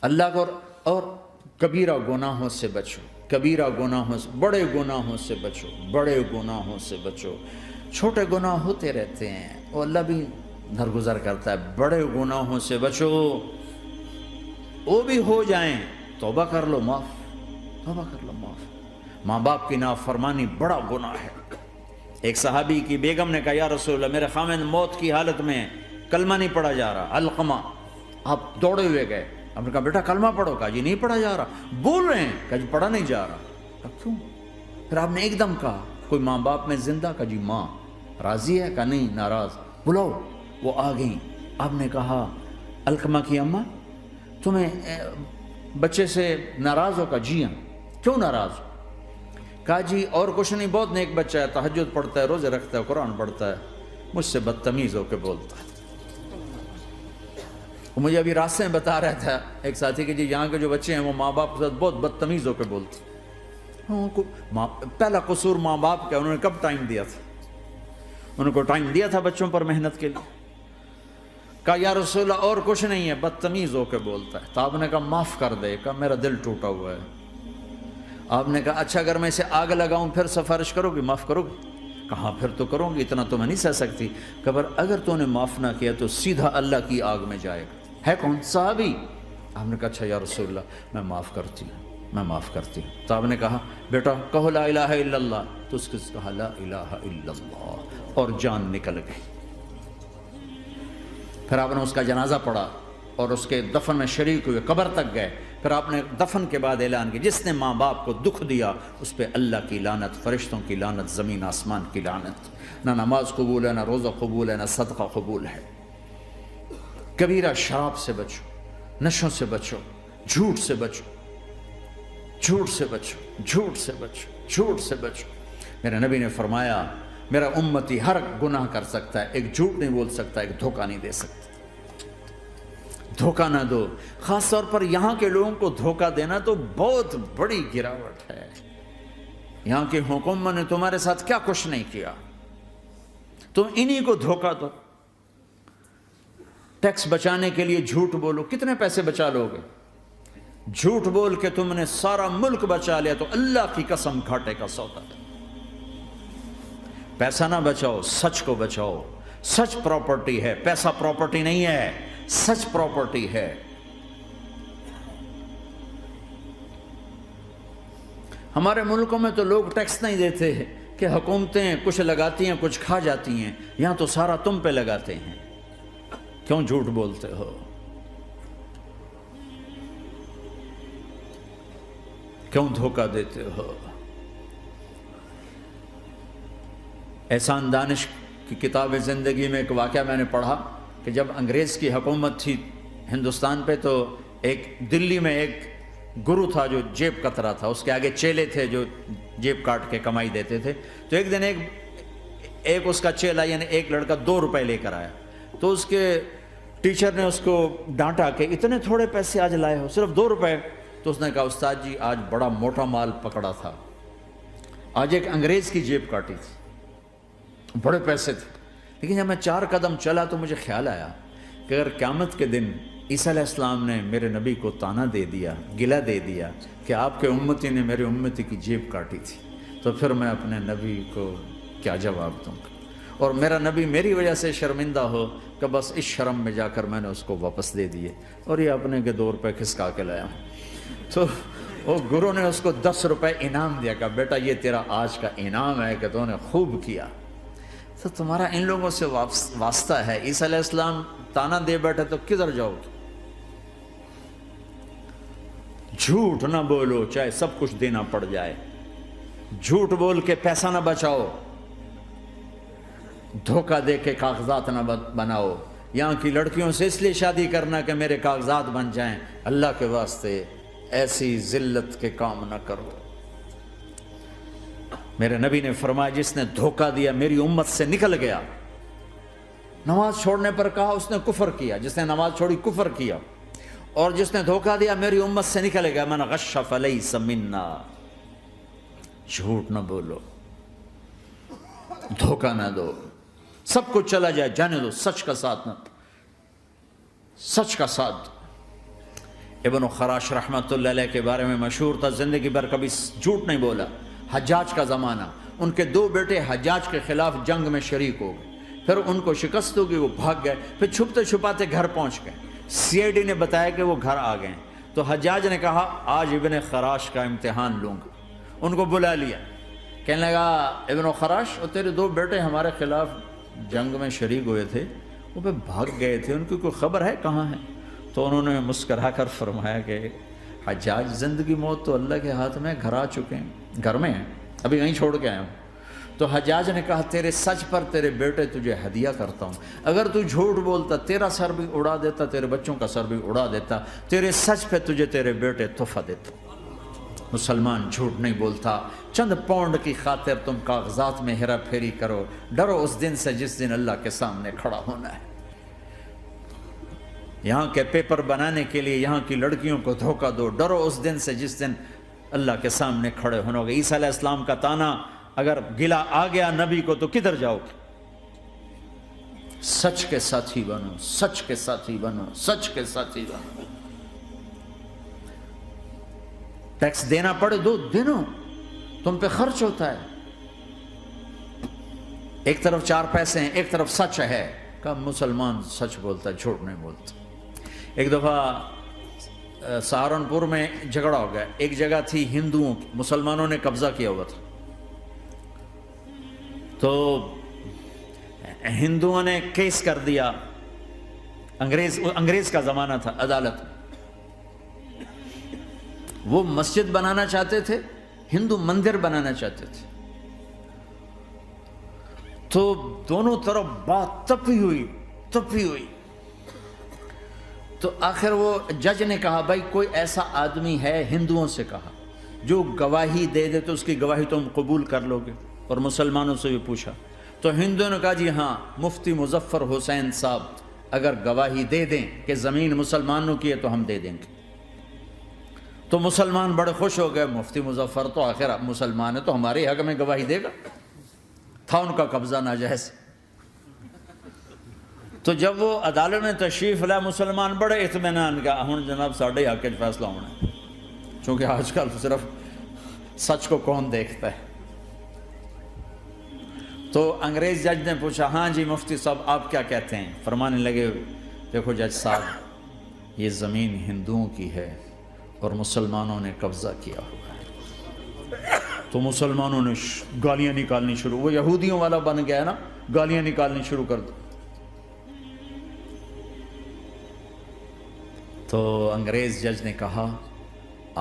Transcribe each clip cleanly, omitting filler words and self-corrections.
اللہ کو اور کبیرہ گناہوں سے بچو، کبیرہ گناہوں سے، بڑے گناہوں سے بچو، بڑے گناہوں سے بچو۔ چھوٹے گناہ ہوتے رہتے ہیں اور اللہ بھی درگزر کرتا ہے، بڑے گناہوں سے بچو، وہ بھی ہو جائیں توبہ کر لو معاف، توبہ کر لو معاف۔ ماں باپ کی نافرمانی بڑا گناہ ہے۔ ایک صحابی کی بیگم نے کہا یا رسول اللہ میرے خاوند موت کی حالت میں کلمہ نہیں پڑھا جا رہا، علقمہ۔ آپ دوڑے ہوئے گئے، آپ نے کہا بیٹا کلمہ پڑھو، کہا جی نہیں پڑھا جا رہا، بول رہے ہیں، کہا جی پڑھا نہیں جا رہا، کہا کیوں؟ پھر آپ نے ایک دم کہا کوئی ماں باپ میں زندہ؟ کہا جی ماں راضی ہے؟ کہا نہیں ناراض، بلاؤ۔ وہ آ گئیں، آپ نے کہا علقمہ کی اماں تمہیں بچے سے ناراض ہو؟ کہا جی ہاں۔ کیوں ناراض ہو؟ کہا جی اور کچھ نہیں، بہت نیک بچہ ہے، تہجد پڑھتا ہے، روزے رکھتا ہے، قرآن پڑھتا ہے، مجھ سے بدتمیز ہو کے بولتا ہے۔ وہ مجھے ابھی راستے میں بتا رہا تھا ایک ساتھی کہ جی یہاں کے جو بچے ہیں وہ ماں باپ کے ساتھ بہت بدتمیز ہو کے بولتے ہیں۔ پہلا قصور ماں باپ کا، انہوں نے کب ٹائم دیا تھا؟ انہوں کو ٹائم دیا تھا بچوں پر محنت کے لیے؟ کہا یا رسول اللہ اور کچھ نہیں ہے، بدتمیز ہو کے بولتا ہے۔ تو آپ نے کہا معاف کر دے، کہا میرا دل ٹوٹا ہوا ہے۔ آپ نے کہا اچھا اگر میں اسے آگ لگاؤں پھر سفارش کرو گی، معاف کرو گی؟ کہا پھر تو کروں گی، اتنا تو میں نہیں سہ سکتی۔ کہ پر اگر تو نے معاف نہ کیا تو سیدھا اللہ کی آگ میں جائے گا۔ ہے کون؟ صحابی۔ آپ نے کہا اچھا یا رسول اللہ میں معاف کرتی ہوں، میں معاف کرتی ہوں۔ تو آپ نے کہا بیٹا کہو لا الہ الا اللہ، تو اس کے کہا لا الہ الا اللہ، اور جان نکل گئی۔ پھر آپ نے اس کا جنازہ پڑھا اور اس کے دفن میں شریک ہوئے، قبر تک گئے۔ پھر آپ نے دفن کے بعد اعلان کیا جس نے ماں باپ کو دکھ دیا اس پہ اللہ کی لعنت، فرشتوں کی لعنت، زمین آسمان کی لعنت۔ نہ نماز قبول ہے، نہ روزہ قبول ہے، نہ صدقہ قبول ہے۔ کبیرہ شراب سے بچو، نشوں سے بچو، جھوٹ سے بچو، جھوٹ سے بچو، جھوٹ سے بچو، جھوٹ سے بچو۔ میرے نبی نے فرمایا میرا امتی ہر گناہ کر سکتا ہے، ایک جھوٹ نہیں بول سکتا، ایک دھوکہ نہیں دے سکتا۔ دھوکہ نہ دو، خاص طور پر یہاں کے لوگوں کو دھوکہ دینا تو بہت بڑی گراوٹ ہے۔ یہاں کے حکومت نے تمہارے ساتھ کیا کچھ نہیں کیا، تم انہی کو دھوکہ دو۔ ٹیکس بچانے کے لیے جھوٹ بولو، کتنے پیسے بچا لو گے؟ جھوٹ بول کے تم نے سارا ملک بچا لیا تو اللہ کی قسم گھاٹے کا سودا ہے۔ پیسہ نہ بچاؤ، سچ کو بچاؤ۔ سچ پراپرٹی ہے، پیسہ پراپرٹی نہیں ہے، سچ پراپرٹی ہے۔ ہمارے ملکوں میں تو لوگ ٹیکس نہیں دیتے کہ حکومتیں کچھ لگاتی ہیں کچھ کھا جاتی ہیں، یہاں تو سارا تم پہ لگاتے ہیں۔ کیوں جھوٹ بولتے ہو؟ کیوں دھوکہ دیتے ہو؟ احسان دانش کی کتاب زندگی میں ایک واقعہ میں نے پڑھا کہ جب انگریز کی حکومت تھی ہندوستان پہ تو ایک دلی میں ایک گرو تھا جو جیب کترا تھا، اس کے آگے چیلے تھے جو جیب کاٹ کے کمائی دیتے تھے۔ تو ایک دن ایک اس کا چیلا یعنی ایک لڑکا 2 روپے لے کر آیا، تو اس کے ٹیچر نے اس کو ڈانٹا کہ اتنے تھوڑے پیسے آج لائے ہو، صرف 2 روپے۔ تو اس نے کہا استاد جی آج بڑا موٹا مال پکڑا تھا، آج ایک انگریز کی جیب کاٹی تھی، بڑے پیسے تھے۔ لیکن جب میں 4 قدم چلا تو مجھے خیال آیا کہ اگر قیامت کے دن عیسیٰ علیہ السلام نے میرے نبی کو طعنہ دے دیا، گلہ دے دیا کہ آپ کے امتی نے میرے امتی کی جیب کاٹی تھی، تو پھر میں اپنے نبی کو کیا جواب دوں گا؟ اور میرا نبی میری وجہ سے شرمندہ ہو کہ بس اس شرم میں جا کر میں نے اس کو واپس دے دیے اور یہ اپنے کے 2 روپے کھسکا کے لایا ہوں۔ تو وہ گرو نے اس کو 10 روپے انعام دیا کہ بیٹا یہ تیرا آج کا انعام ہے کہ تو نے خوب کیا۔ تو تمہارا ان لوگوں سے واسطہ ہے، عیسیٰ علیہ السلام طعنہ دے بیٹھے تو کدھر جاؤ گے؟ جھوٹ نہ بولو چاہے سب کچھ دینا پڑ جائے، جھوٹ بول کے پیسہ نہ بچاؤ، دھوکہ دے کے کاغذات نہ بناؤ۔ یہاں کی لڑکیوں سے اس لیے شادی کرنا کہ میرے کاغذات بن جائیں، اللہ کے واسطے ایسی ذلت کے کام نہ کرو۔ میرے نبی نے فرمایا جس نے دھوکہ دیا میری امت سے نکل گیا۔ نماز چھوڑنے پر کہا اس نے کفر کیا، جس نے نماز چھوڑی کفر کیا، اور جس نے دھوکہ دیا میری امت سے نکل گیا۔ من غش فلیس منا۔ جھوٹ نہ بولو، دھوکہ نہ دو، سب کچھ چلا جائے جانے دو، سچ کا ساتھ نہ، سچ کا ساتھ۔ ابن خراش رحمۃ اللہ علیہ کے بارے میں مشہور تھا، زندگی بھر کبھی جھوٹ نہیں بولا۔ حجاج کا زمانہ، ان کے 2 بیٹے حجاج کے خلاف جنگ میں شریک ہو گئے، پھر ان کو شکست ہوگی، وہ بھاگ گئے، پھر چھپتے چھپاتے گھر پہنچ گئے۔ سی آئی ڈی نے بتایا کہ وہ گھر آ گئے، تو حجاج نے کہا آج ابن خراش کا امتحان لوں گا۔ ان کو بلا لیا، کہنے لگا ابن خراش، اور تیرے 2 بیٹے ہمارے خلاف جنگ میں شریک ہوئے تھے، وہ پہ بھاگ گئے تھے، ان کی کوئی خبر ہے کہاں ہے؟ تو انہوں نے مسکرا کر فرمایا کہ حجاج، زندگی موت تو اللہ کے ہاتھ میں، گھر آ چکے ہیں، گھر میں ہیں، ابھی یہیں چھوڑ کے آیا ہوں۔ تو حجاج نے کہا تیرے سچ پر تیرے بیٹے تجھے ہدیہ کرتا ہوں، اگر تو جھوٹ بولتا تیرا سر بھی اڑا دیتا، تیرے بچوں کا سر بھی اڑا دیتا، تیرے سچ پہ تجھے تیرے بیٹے تحفہ دیتا۔ مسلمان جھوٹ نہیں بولتا۔ چند پاؤنڈ کی خاطر تم کاغذات میں ہیرا پھیری کرو، ڈرو اس دن سے جس دن اللہ کے سامنے کھڑا ہونا ہے۔ یہاں کے پیپر بنانے کے لیے یہاں کی لڑکیوں کو دھوکہ دو، ڈرو اس دن سے جس دن اللہ کے سامنے کھڑے ہونا ہوگا۔ عیسیٰ علیہ السلام کا تانا اگر گلا آ گیا نبی کو تو کدھر جاؤ گے؟ سچ کے ساتھی بنو، سچ کے ساتھی بنو، سچ کے ساتھی بنو۔ ٹیکس دینا پڑے دو، دینو، تم پہ خرچ ہوتا ہے۔ ایک طرف 4 پیسے ہیں، ایک طرف سچ ہے، کہ مسلمان سچ بولتا ہے، جھوٹ نہیں بولتا۔ ایک دفعہ سہارنپور میں جھگڑا ہو گیا، ایک جگہ تھی ہندوؤں کی، مسلمانوں نے قبضہ کیا ہوا تھا، تو ہندوؤں نے کیس کر دیا، انگریز کا زمانہ تھا، عدالت میں۔ وہ مسجد بنانا چاہتے تھے، ہندو مندر بنانا چاہتے تھے، تو دونوں طرف بات تپی ہوئی، تو آخر وہ جج نے کہا بھائی کوئی ایسا آدمی ہے، ہندوؤں سے کہا، جو گواہی دے دے تو اس کی گواہی تم قبول کر لو گے؟ اور مسلمانوں سے بھی پوچھا، تو ہندوؤں نے کہا جی ہاں، مفتی مظفر حسین صاحب اگر گواہی دے دیں کہ زمین مسلمانوں کی ہے تو ہم دے دیں گے۔ تو مسلمان بڑے خوش ہو گئے، مفتی مظفر تو آخر مسلمان ہے تو ہمارے حق میں گواہی دے گا، تھا ان کا قبضہ ناجائز۔ تو جب وہ عدالت میں تشریف لائے، مسلمان بڑے اطمینان کا، ہن جناب ساڈے حق وچ فیصلہ ہونا ہے، چونکہ آج کل صرف سچ کو کون دیکھتا ہے۔ تو انگریز جج نے پوچھا ہاں جی مفتی صاحب آپ کیا کہتے ہیں؟ فرمانے لگے دیکھو جج صاحب، یہ زمین ہندوؤں کی ہے اور مسلمانوں نے قبضہ کیا ہوا ہے۔ تو مسلمانوں نے گالیاں نکالنی شروع، وہ یہودیوں والا بن گیا نا، گالیاں نکالنی شروع کر دو۔ تو انگریز جج نے کہا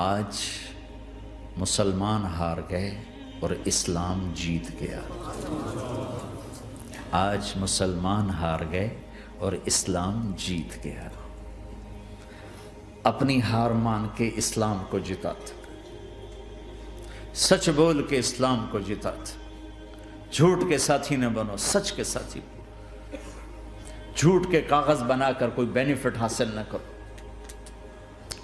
آج مسلمان ہار گئے اور اسلام جیت گیا، آج مسلمان ہار گئے اور اسلام جیت گیا۔ اپنی ہار مان کے اسلام کو جتاتا، سچ بول کے اسلام کو جتاتا۔ جھوٹ کے ساتھی نہ بنو، سچ کے ساتھی بنو۔ جھوٹ کے کاغذ بنا کر کوئی بینیفٹ حاصل نہ کرو۔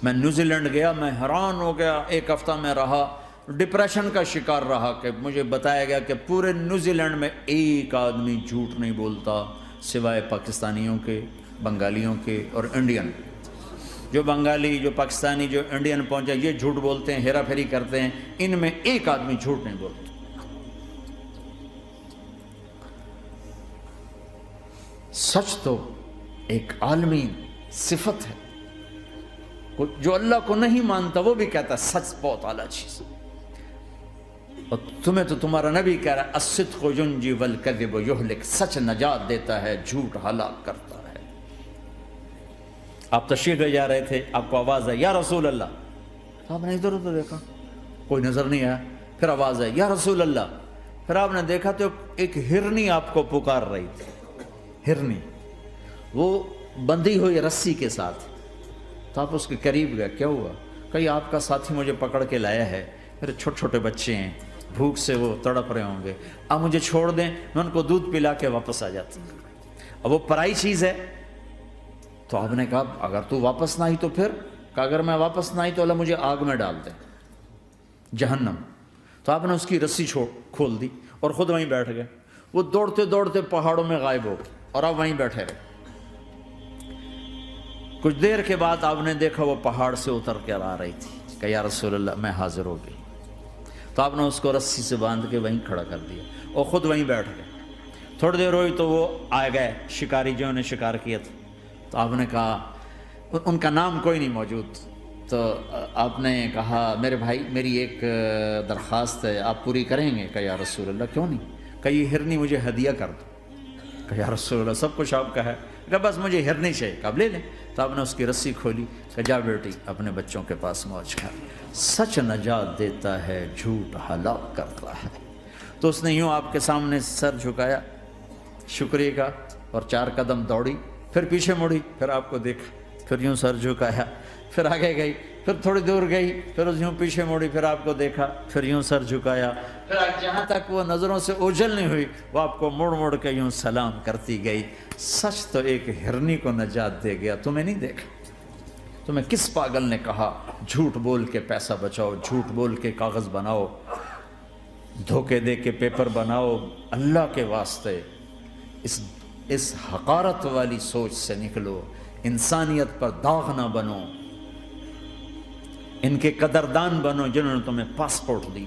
میں نیوزی لینڈ گیا، میں حیران ہو گیا، 1 ہفتہ میں رہا، ڈپریشن کا شکار رہا کہ مجھے بتایا گیا کہ پورے نیوزی لینڈ میں ایک آدمی جھوٹ نہیں بولتا سوائے پاکستانیوں کے، بنگالیوں کے اور انڈین۔ جو بنگالی، جو پاکستانی، جو انڈین پہنچے یہ جھوٹ بولتے ہیں، ہیرا پھیری کرتے ہیں، ان میں ایک آدمی جھوٹ نہیں بولتا۔ سچ تو ایک عالمی صفت ہے، جو اللہ کو نہیں مانتا وہ بھی کہتا ہے سچ بہت اعلیٰ چیز ہے۔ اور تمہیں تو تمہارا نبی کہہ رہا ہے الصدق ینجی والکذب یہلک، سچ نجات دیتا ہے، جھوٹ ہلاک کرتا ہے۔ آپ تشریف لے جا رہے تھے، آپ کو آواز ہے یا رسول اللہ، تو آپ نے ادھر ادھر دیکھا، کوئی نظر نہیں آیا، پھر آواز ہے یا رسول اللہ، پھر آپ نے دیکھا تو ایک ہرنی آپ کو پکار رہی تھی، ہرنی، وہ بندھی ہوئی رسی کے ساتھ۔ تو آپ اس کے قریب گئے، کیا ہوا؟ کہیں آپ کا ساتھی مجھے پکڑ کے لایا ہے، میرے چھوٹے چھوٹے بچے ہیں، بھوک سے وہ تڑپ رہے ہوں گے، آپ مجھے چھوڑ دیں، میں ان کو دودھ پلا کے واپس آ جاتا ہوں۔ اب وہ پرائی چیز ہے، تو آپ نے کہا اگر تو واپس نہ آئی تو پھر، کہ اگر میں واپس نہ آئی تو اللہ مجھے آگ میں ڈال دے، جہنم۔ تو آپ نے اس کی رسی کھول دی اور خود وہیں بیٹھ گئے۔ وہ دوڑتے دوڑتے پہاڑوں میں غائب ہو گئے اور آپ وہیں بیٹھے رہے۔ کچھ دیر کے بعد آپ نے دیکھا وہ پہاڑ سے اتر کر آ رہی تھی کہ یا رسول اللہ میں حاضر ہو گئی. تو آپ نے اس کو رسی سے باندھ کے وہیں کھڑا کر دیا اور خود وہیں بیٹھ گئے. تھوڑی دیر ہوئی تو وہ آ گئے شکاری جو نے شکار کیا تھا. تو آپ نے کہا, ان کا نام کوئی نہیں موجود, تو آپ نے کہا میرے بھائی میری ایک درخواست ہے, آپ پوری کریں گے؟ کہ یا رسول اللہ کیوں نہیں, کہ یہ ہرنی مجھے ہدیہ کر دو. کہ یا رسول اللہ سب کچھ آپ کا ہے, کہ بس مجھے ہرنی چاہیے. کہ آپ لے لیں. تو آپ نے اس کی رسی کھولی کہ جا بیٹی اپنے بچوں کے پاس موج کر. سچ نجات دیتا ہے, جھوٹ ہلاک کرتا ہے. تو اس نے یوں آپ کے سامنے سر جھکایا شکریہ کا, اور 4 قدم دوڑی, پھر پیچھے مڑی, پھر آپ کو دیکھا, پھر یوں سر جھکایا, پھر آگے گئی, پھر تھوڑی دور گئی, پھر یوں پیچھے مڑی, پھر آپ کو دیکھا, پھر یوں سر جھکایا, پھر جہاں تک وہ نظروں سے اوجھل نہیں ہوئی وہ آپ کو مڑ مڑ کے یوں سلام کرتی گئی. سچ تو ایک ہرنی کو نجات دے گیا, تمہیں نہیں دیکھا. تمہیں کس پاگل نے کہا جھوٹ بول کے پیسہ بچاؤ, جھوٹ بول کے کاغذ بناؤ, دھوکے دے کے پیپر بناؤ؟ اللہ کے واسطے اس حقارت والی سوچ سے نکلو, انسانیت پر داغ نہ بنو, ان کے قدردان بنو جنہوں نے تمہیں پاسپورٹ دیے,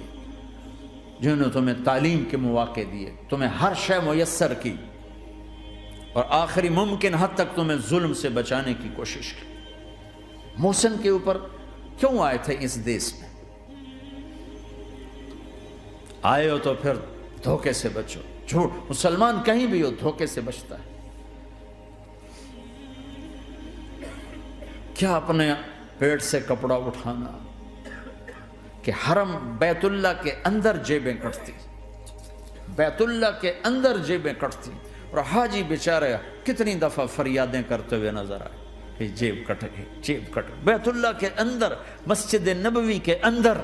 جنہوں نے تمہیں تعلیم کے مواقع دیے, تمہیں ہر شے میسر کی, اور آخری ممکن حد تک تمہیں ظلم سے بچانے کی کوشش کی. محسن کے اوپر کیوں آئے تھے اس دیس میں؟ آئے ہو تو پھر دھوکے سے بچو. جھوٹ, مسلمان کہیں بھی ہو دھوکے سے بچتا ہے. کیا اپنے پیٹ سے کپڑا اٹھانا کہ حرم بیت اللہ کے اندر جیبیں کٹتی, بیت اللہ کے اندر جیبیں کٹتی, اور حاجی بیچارے کتنی دفعہ فریادیں کرتے ہوئے نظر آئے کہ جیب کٹ گئی, جیب کٹ گئی. بیت اللہ کے اندر, مسجد نبوی کے اندر